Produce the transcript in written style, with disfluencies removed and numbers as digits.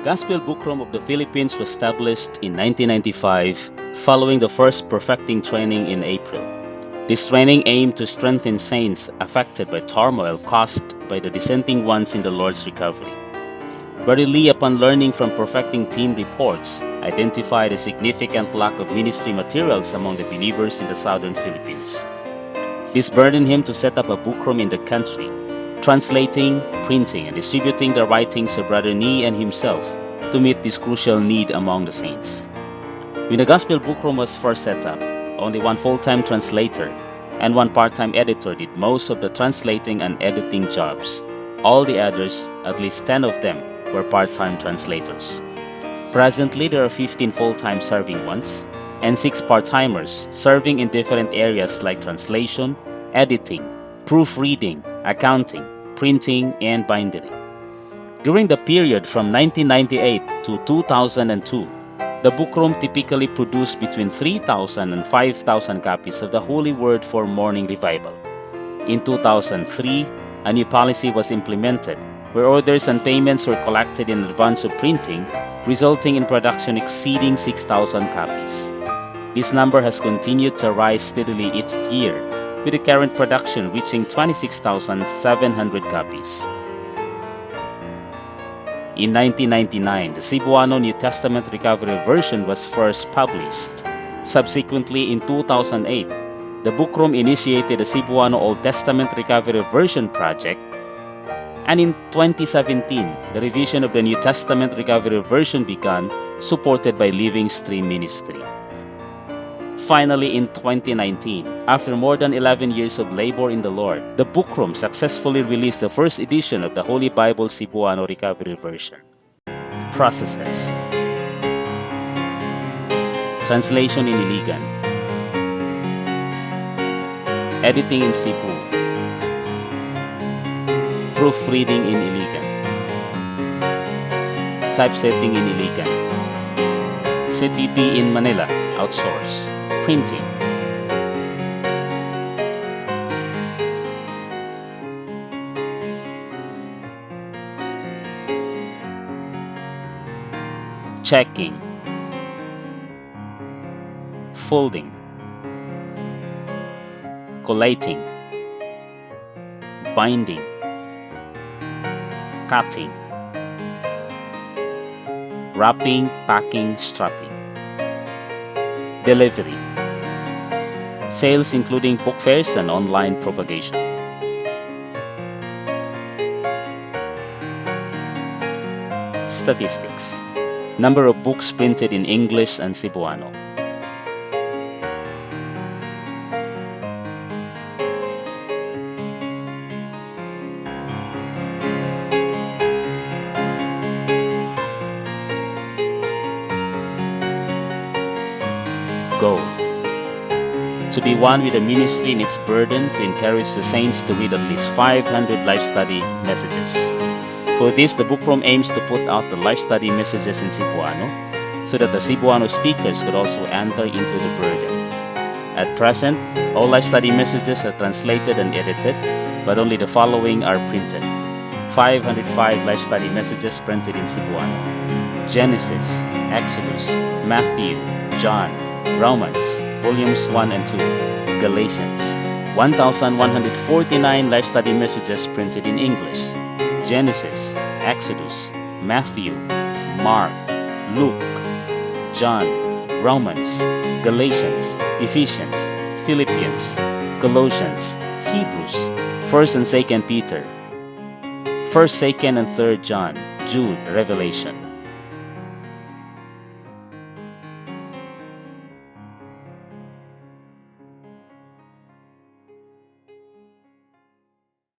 Gospel Bookroom of the Philippines was established in 1995 following the first perfecting training in April. This training aimed to strengthen saints affected by turmoil caused by the dissenting ones in the Lord's recovery. Brother Lee, upon learning from perfecting team reports, identified a significant lack of ministry materials among the believers in the southern Philippines. This burdened him to set up a bookroom in the country, translating, printing, and distributing the writings of Brother Nee and himself to meet this crucial need among the saints. When the Gospel Bookroom was first set up, only one full-time translator and one part-time editor did most of the translating and editing jobs. All the others, at least 10 of them, were part-time translators. Presently, there are 15 full-time serving ones and 6 part-timers serving in different areas like translation, editing, proofreading, accounting, printing, and binding. During the period from 1998 to 2002, the Bookroom typically produced between 3,000 and 5,000 copies of the Holy Word for morning revival. In 2003, a new policy was implemented where orders and payments were collected in advance of printing, resulting in production exceeding 6,000 copies. This number has continued to rise steadily each year, with the current production reaching 26,700 copies. In 1999, the Cebuano New Testament Recovery Version was first published. Subsequently, in 2008, the Bookroom initiated the Cebuano Old Testament Recovery Version project, and in 2017, the revision of the New Testament Recovery Version began, supported by Living Stream Ministry. Finally, in 2019, after more than 11 years of labor in the Lord, the Bookroom successfully released the first edition of the Holy Bible Cebuano Recovery Version. Processes: Translation in Iligan, Editing in Cebu, Proofreading in Iligan, Typesetting in Iligan, CTP in Manila, outsource, Printing. Checking, folding, collating, binding, cutting, wrapping, packing, strapping. Delivery, sales including book fairs and online propagation. Statistics: number of books printed in English and Cebuano. Goal: to be one with the ministry in its burden to encourage the saints to read at least 500 life study messages. For this, the Bookroom aims to put out the life study messages in Cebuano so that the Cebuano speakers could also enter into the burden. At present, all life study messages are translated and edited, but only the following are printed. 505 life study messages printed in Cebuano: Genesis, Exodus, Matthew, John, Romans, volumes 1 and 2, Galatians. 1,149 life study messages printed in English: Genesis, Exodus, Matthew, Mark, Luke, John, Romans, Galatians, Ephesians, Philippians, Colossians, Hebrews, 1st and 2nd Peter, 1st, 2nd, and 3rd John, Jude, Revelation.